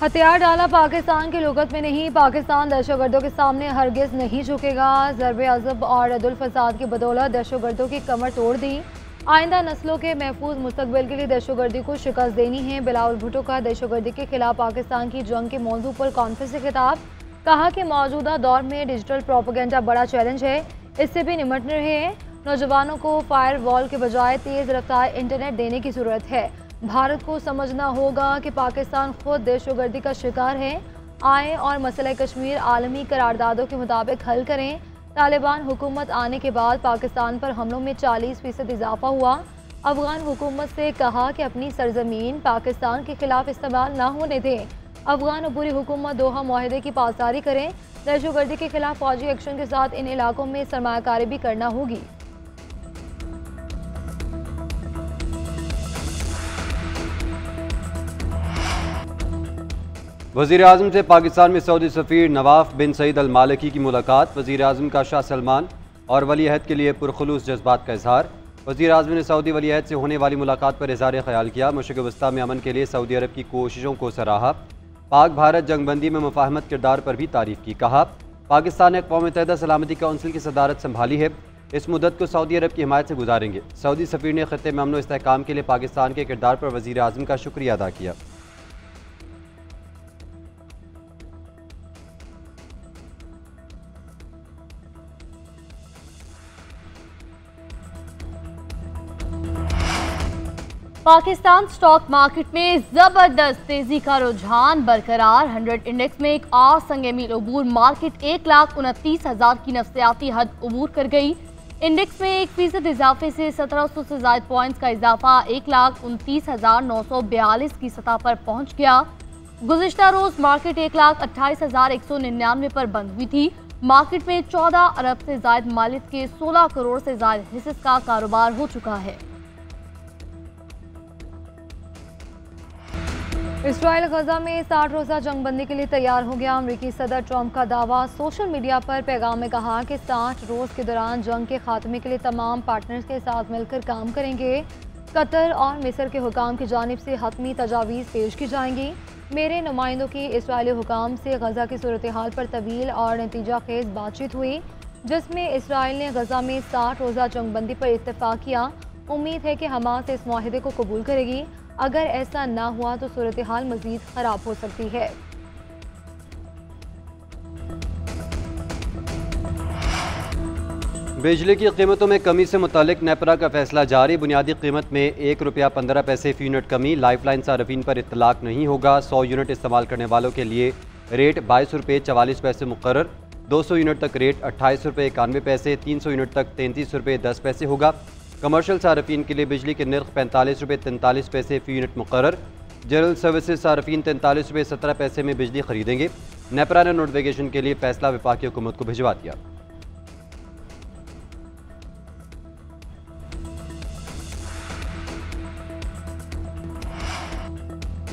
हथियार डाला पाकिस्तान की लुगत में नहीं, पाकिस्तान दहशतगर्दों के सामने हरगिज नहीं झुकेगा। ज़रबे अज़ब और अदुल फसाद की बदौलत दहशतगर्दों की कमर तोड़ दी। आइंदा नस्लों के महफूज मुस्तकबिल के लिए दहशतगर्दी को शिकस्त देनी है। बिलावल भुट्टो का दहशतगर्दी के खिलाफ पाकिस्तान की जंग के मौजू पर कॉन्फ्रेंस से खिताब। कहा कि मौजूदा दौर में डिजिटल प्रोपेगेंडा बड़ा चैलेंज है, इससे भी निमट रहे हैं। नौजवानों को फायर वॉल के बजाय तेज़ रफ्तार इंटरनेट देने की ज़रूरत है। भारत को समझना होगा कि पाकिस्तान खुद दहशतगर्दी का शिकार है। आए और मसला कश्मीर आलमी करारदादों के मुताबिक हल करें। तालिबान हुकूमत आने के बाद पाकिस्तान पर हमलों में 40% इजाफा हुआ। अफगान हुकूमत से कहा कि अपनी सरजमीन पाकिस्तान के खिलाफ इस्तेमाल ना होने दें। अफगान अबूरी हुकूमत दोहा मुआहदे की पासदारी करें। दहशतगर्दी के खिलाफ फौजी एक्शन के साथ इन इलाकों में सरमायाकारी भी करना होगी। वज़ीर आज़म से पाकिस्तान में सऊदी सफ़ीर नवाफ बिन सईद अल मालिकी की मुलाकात। वज़ीर आज़म का शाह सलमान और वली अहद के लिए पुरखुलूस जज्बात का इजहार। वज़ीर आज़म ने सऊदी वली अहद से होने वाली मुलाकात पर इज़हार ख्याल किया। मशरिक़ वस्ता में अमन के लिए सऊदी अरब की कोशिशों को सराहा। पाक भारत जंगबंदी में मुफाहमत किरदार पर भी तारीफ़ की। कहा पाकिस्तान ने अक़वाम मुत्तहिदा सलामती कौंसिल की सदारत संभाली है, इस मुद्दत को सऊदी अरब की हिमायत से गुजारेंगे। सऊदी सफ़ीर ने ख़ित्ते में अमन व इस्तेहकाम के लिए पाकिस्तान के किरदार पर वज़ीर आज़म का शुक्रिया अदा किया। पाकिस्तान स्टॉक मार्केट में जबरदस्त तेजी का रुझान बरकरार। 100 इंडेक्स में एक और संग मील अबूर। मार्केट 1,29,000 की नफ्सियाती हद अबूर कर गई। इंडेक्स में 1% इजाफे से 1700 से ज्यादा पॉइंट्स का इजाफा 1,29,942 की सतह पर पहुंच गया। गुज़िश्ता रोज मार्केट 1,28,199 पर बंद हुई थी। मार्केट में 14 अरब से ज्यादा मालिक के 16 करोड़ से ज्यादा हिस्से का कारोबार हो चुका है। इसराइल गजा में 60 रोज़ा जंगबंदी के लिए तैयार हो गया। अमरीकी सदर ट्रंप का दावा। सोशल मीडिया पर पैगाम में कहा कि 60 रोज़ के दौरान जंग के खात्मे के लिए तमाम पार्टनर्स के साथ मिलकर काम करेंगे। कतर और मिस्र के हुकाम की जानिब से हतमी तजावीज़ पेश की जाएंगी। मेरे नुमाइंदों की इसराइली हुकाम से गजा की सूरत हाल पर तवील और नतीजा खेज बातचीत हुई, जिसमें इसराइल ने गजा में 60 रोज़ा जंगबंदी पर इत्तेफाक किया। उम्मीद है कि हमास इस मुआहदे को कबूल करेगी। अगर ऐसा ना हुआ तो सूरत हाल मजीद खराब हो सकती है। बिजली की कीमतों में कमी से मुतालिक नेपरा का फैसला जारी। बुनियादी कीमत में ₹1.15 फी यूनिट कमी। लाइफलाइन सार्फिन पर इत्तलाक नहीं होगा। 100 यूनिट इस्तेमाल करने वालों के लिए रेट ₹22.44 मुकर्रर। 200 यूनिट तक रेट ₹28.91, 300 यूनिट तक ₹33.10 होगा। कमर्शियल सार्फिन के लिए बिजली के नर्ख ₹45.43 फी यूनिट मुकर्रर। जनरल सर्विसेज सार्फिन ₹43.17 में बिजली खरीदेंगे। नेपरा ने नोटिफिकेशन के लिए फैसला वफाकी हुकूमत को भिजवा दिया।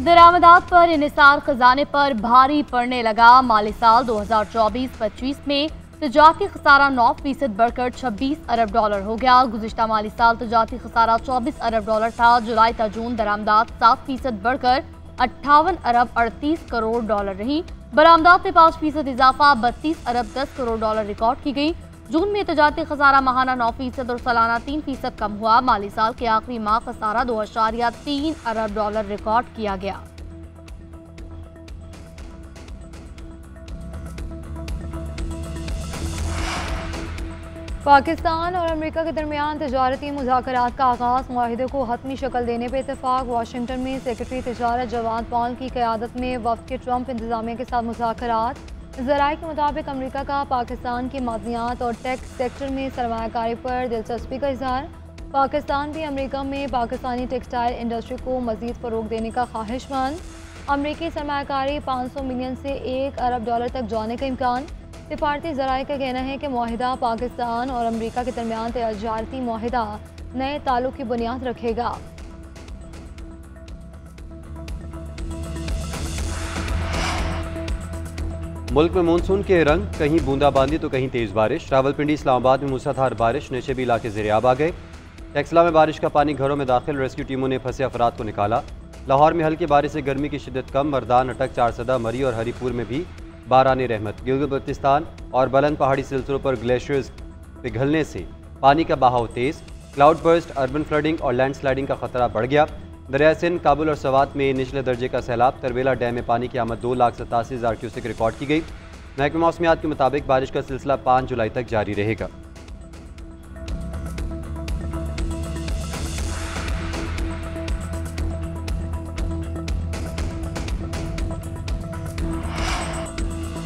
दरामदात पर इन्हिसार खजाने पर भारी पड़ने लगा। माली साल 2024-25 में तजारती खसारा 9% बढ़कर $26 अरब हो गया। गुज़िश्ता माली साल तजारती खसारा $24 अरब था। जुलाई ता जून दरामदात 7% बढ़कर $58 अरब 38 करोड़ रही। बरामदात में 5% इजाफा $32 अरब 10 करोड़ रिकॉर्ड की गई। जून में तजारती खसारा माहाना 9% और सालाना 3% कम हुआ। माली साल के आखिरी माह खसारा $2.3 अरब रिकॉर्ड किया गया। पाकिस्तान और अमेरिका के दरमियान तजारती मुज़ाकरात का आगाज़। मुआहिदे को हतमी शक्ल देने पर इत्तेफाक। वाशिंगटन में सेक्रेटरी तिजारत जवाद पॉल की क़यादत में वफ़द के ट्रंप इंतज़ामिया के साथ मुज़ाकरात। ज़राए के मुताबिक अमेरिका का पाकिस्तान के मादनियात और टेक सेक्टर में सरमायाकारी पर दिलचस्पी का इजहार। पाकिस्तान भी अमेरिका में पाकिस्तानी टेक्सटाइल इंडस्ट्री को मज़ीद फ़रोग़ देने का ख्वाहिशमंद। अमेरिकी सरमायाकारी $500 मिलियन से $1 अरब तक जाने का इम्कान। सिफारती ज़राए का कहना है कि मुआहिदा पाकिस्तान और अमेरिका के दरमियान तजारती मुआहिदा नए ताल्लुक़ की बुनियाद रखेगा। मुल्क में मानसून के रंग, कहीं बूंदाबांदी तो कहीं तेज़ बारिश। रावलपिंडी इस्लामाबाद में मूसलाधार बारिश, नीचे भी इलाके ज़ेरे आब आ गए। टेक्सला में बारिश का पानी घरों में दाखिल, रेस्क्यू टीमों ने फंसे अफराद को निकाला। लाहौर में हल्की बारिश से गर्मी की शिद्दत कम, मर्दान, अटक, चारसदा, मरी और हरीपुर में भी बाराने रहमत। गिलगित बल्तिस्तान और बुलंद पहाड़ी सिलसिलों पर ग्लेशियर्स पिघलने से पानी का बहाव तेज, क्लाउड बर्स्ट, अर्बन फ्लडिंग और लैंडस्लाइडिंग का खतरा बढ़ गया। दरिया सिंध, काबुल और सवात में निचले दर्जे का सैलाब। तरवेला डैम में पानी की आमद 2,87,000 क्यूसेक रिकॉर्ड की गई। महकमा मौसमियात के मुताबिक बारिश का सिलसिला 5 जुलाई तक जारी रहेगा।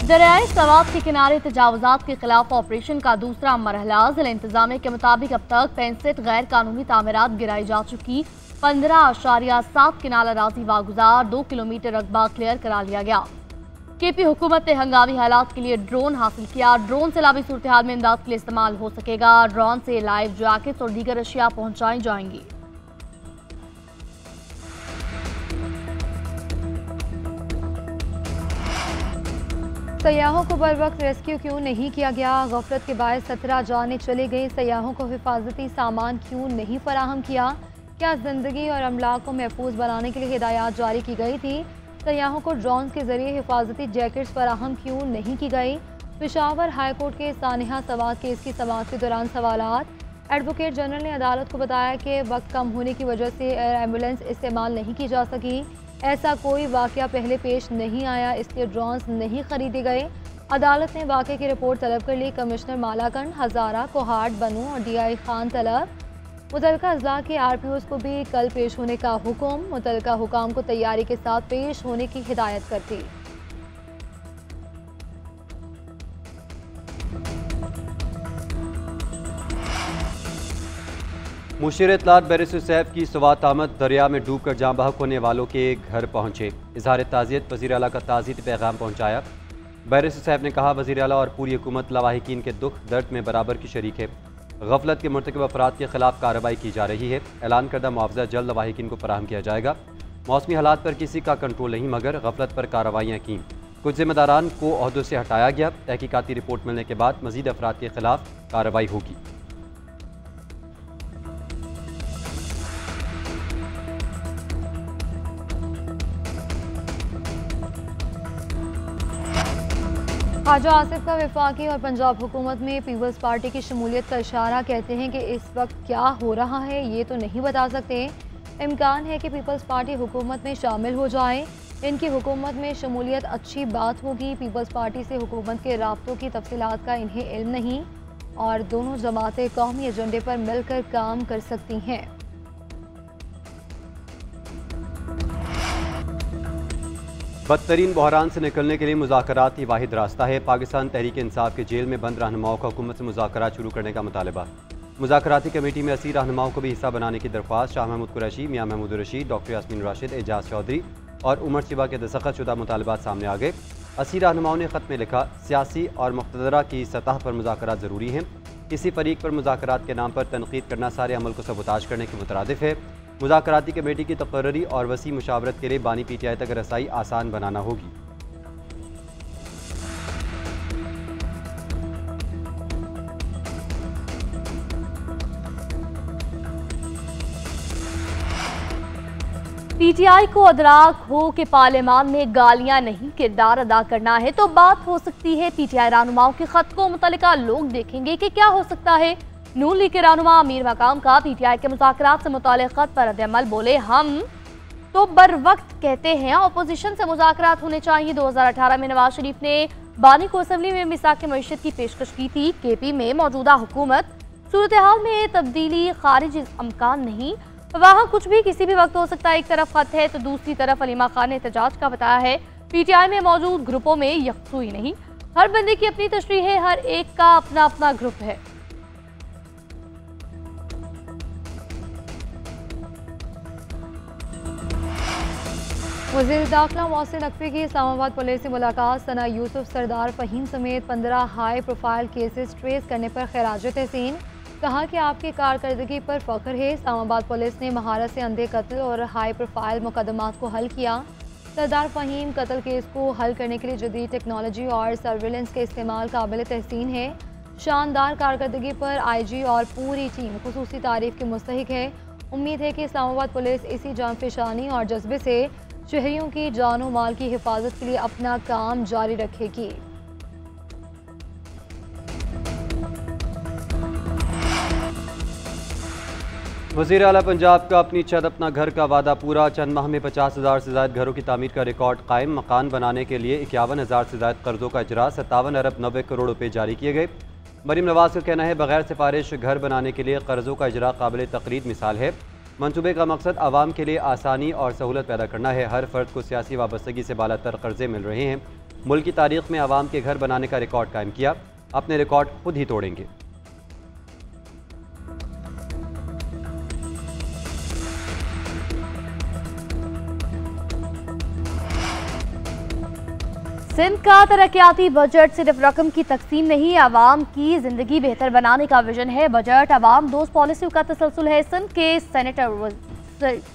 दरियाए सवात के किनारे तजावुजात के खिलाफ ऑपरेशन का दूसरा मरहला। जिला इंतजामिया के मुताबिक अब तक 65 गैर कानूनी तामीरात गिराई जा चुकी। 15.7 किनाल अराजी वागुजार, 2 किलोमीटर रकबा क्लियर करा लिया गया। केपी हुकूमत ने हंगामी हालात के लिए ड्रोन हासिल किया। ड्रोन सैलाबी सूरत हाल में इमदाद के लिए इस्तेमाल हो सकेगा। ड्रोन से लाइव जैकेट्स और दीगर अशिया पहुंचाई जाएंगी। सयाहों को बर वक्त रेस्क्यू क्यों नहीं किया गया? गफलत के बायस 17 जानें चले गई। सयाहों को हिफाजती सामान क्यों नहीं फराहम किया? क्या जिंदगी और अमलाक को महफूज बनाने के लिए हिदायत जारी की गई थी? सयाहों को ड्रोन के जरिए हिफाजती जैकेट्स फराहम क्यों नहीं की गई? पेशावर हाई कोर्ट के सानिहा सवात केस की समाअत के दौरान सवालात। एडवोकेट जनरल ने अदालत को बताया कि वक्त कम होने की वजह से एयर एम्बुलेंस इस्तेमाल नहीं की जा सकी। ऐसा कोई वाक़या पहले पेश नहीं आया, इसलिए ड्रोन्स नहीं खरीदे गए। अदालत ने वाक़े की रिपोर्ट तलब कर ली। कमिश्नर मालाकंड, हज़ारा, कोहाट, बनू और DI खान तलब। मुतलका अजला के RPOs को भी कल पेश होने का हुक्म। मुतलका हुकाम को तैयारी के साथ पेश होने की हिदायत करती। मुशीर इत्तलात बैरिस्टर सैफ की सवात आमद। दरिया में डूब कर जाँ बहक होने वालों के घर पहुँचे। इजहार ताज़ियत, वज़ीर आला का ताज़ियती पैगाम पहुँचाया। बैरिस्टर सैफ ने कहा वज़ीर आला और पूरी हुकूमत लवाहिकीन के दुख दर्द में बराबर की शरीक है। गफलत के मुर्तकिब अफराद के खिलाफ कार्रवाई की जा रही है। ऐलान करदा मुआवजा जल्द लवाहिकीन को फराहम किया जाएगा। मौसमी हालात पर किसी का कंट्रोल नहीं, मगर गफलत पर कार्रवाइयाँ की। कुछ जिम्मेदारान को ओहदों से हटाया गया। तहकीकाती रिपोर्ट मिलने के बाद मजीद अफराद के खिलाफ कार्रवाई होगी। ख्वाजा आसिफ का वफाकी और पंजाब हुकूमत में पीपल्स पार्टी की शमूलियत का इशारा। कहते हैं कि इस वक्त क्या हो रहा है ये तो नहीं बता सकते। इम्कान है कि पीपल्स पार्टी हुकूमत में शामिल हो जाए। इनकी हुकूमत में शमूलियत अच्छी बात होगी। पीपल्स पार्टी से हुकूमत के राब्तों की तफसीलात का इन्हें इल्म नहीं और दोनों जमातें कौमी एजेंडे पर मिलकर काम कर सकती हैं। बदतरीन बहरान से निकलने के लिए मुज़ाकरात ही वाहिद रास्ता है। पाकिस्तान तहरीक इंसाफ के जेल में बंद रहनुमाओं का हुकूमत से मुज़ाकरात शुरू करने का मुतालबा। मुज़ाकराती कमेटी में असीर रहनुमाओं को भी हिस्सा बनाने की दरख्वास्त। शाह महमूद कुरैशी, मियां महमूद रशीद, डॉक्टर यास्मीन राशिद, एजाज चौधरी और उमर शिबा के दस्तखतशुदा मुतालबात सामने आ गए। असीर रहनुमाओं ने ख़त में लिखा, सियासी और मुक़तदरा की सतह पर मुज़ाकरात ज़रूरी हैं। किसी फरीक पर मुज़ाकरात के नाम पर तनकीद करना सारे अमल को सबूताज करने के मुतरादिफ है। मुज़ाकराती कमेटी की तकर्री और वसी मुशावरत के लिए बानी PTI तक रसाई आसान बनाना होगी। PTI को अदराक हो कि पार्लियामान में गालियां नहीं किरदार अदा करना है तो बात हो सकती है। PTI रहनुमाओं के खत को मुतल्लिका लोग देखेंगे कि क्या हो सकता है। नून लीग के रहनुमा अमीर मकाम का PTI के मुज़ाकरात से मुताल्लिक़ खत पर रद्द-ए-अमल। बोले, हम तो बर वक्त कहते हैं अपोजिशन से मुज़ाकरात होने चाहिए। 2018 में नवाज शरीफ ने बानी को असम्बली में मिसाक मईशत की पेशकश की थी। KP में मौजूदा हुकूमत सूरत हाल में तब्दीली खारिज अमकान नहीं, वहाँ कुछ भी किसी भी वक्त हो सकता है। एक तरफ खत है तो दूसरी तरफ अलीमा खान ने एहतजाज का बताया है। PTI में मौजूद ग्रुपों में यकसुई नहीं, हर बंदे की अपनी तशरीह है, हर एक का अपना अपना ग्रुप है। वज़ीर दाखिला मोहसिन नकवी की इस्लामाबाद पुलिस से मुलाकात। सना यूसुफ, सरदार फ़हीम समेत 15 हाई प्रोफाइल केसेस ट्रेस करने पर खैराज तहसीन। कहा कि आपकी कारकर्दगी पर फ़ख्र है। इस्लामाबाद पुलिस ने महारत से अंधे कत्ल और हाई प्रोफाइल मुकदमात को हल किया। सरदार फ़हीम कत्ल केस को हल करने के लिए जदीद टेक्नोलॉजी और सर्विलेंस के इस्तेमाल काबिल तहसीन है। शानदार कारकर्दगी पर IG और पूरी टीम खुसूसी तारीफ़ की मुस्तहिक है। उम्मीद है कि इस्लामाबाद पुलिस इसी जान और जज्बे से शहरियों की जान और माल की हिफाजत के लिए अपना काम जारी रखेगी। वज़ीर आला पंजाब का अपनी छत अपना घर का वादा पूरा। चंद माह में 50,000 से ज़ायद घरों की तामीर का रिकॉर्ड कायम। मकान बनाने के लिए 51,000 से ज़ायद कर्जों का इजरा। 57 अरब 90 करोड़ रुपए जारी किए गए। मरीम नवाज का कहना है बगैर सिफारिश घर बनाने के लिए कर्जों का इजरा काबिल तकरीर मिसाल है। मनसूबे का मकसद आवाम के लिए आसानी और सहूलत पैदा करना है। हर फर्द को सियासी वाबस्तगी से बालातर कर्जे मिल रहे हैं। मुल्क की तारीख में आवाम के घर बनाने का रिकॉर्ड कायम किया। अपने रिकॉर्ड खुद ही तोड़ेंगे। सिंध का तरक्याती बजट सिर्फ रकम की तकसीम नहीं, आवाम की जिंदगी बेहतर बनाने का विजन है। बजट आवाम दोस्त पॉलिसियों का तसलसल है। सिंध के सेनेटर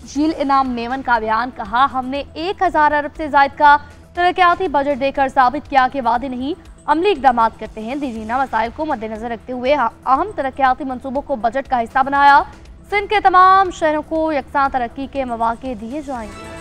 झील इनाम मेमन का बयान, कहा हमने 1000 अरब से ज्यादा का तरक्याती बजट देकर साबित किया कि वादे नहीं अमली इकदाम करते हैं। दीजीना मसाइल को मद्देनजर रखते हुए अहम तरक्याती मनसूबों को बजट का हिस्सा बनाया। सिंध के तमाम शहरों को यकसां तरक्की के मौके दिए जाएंगे।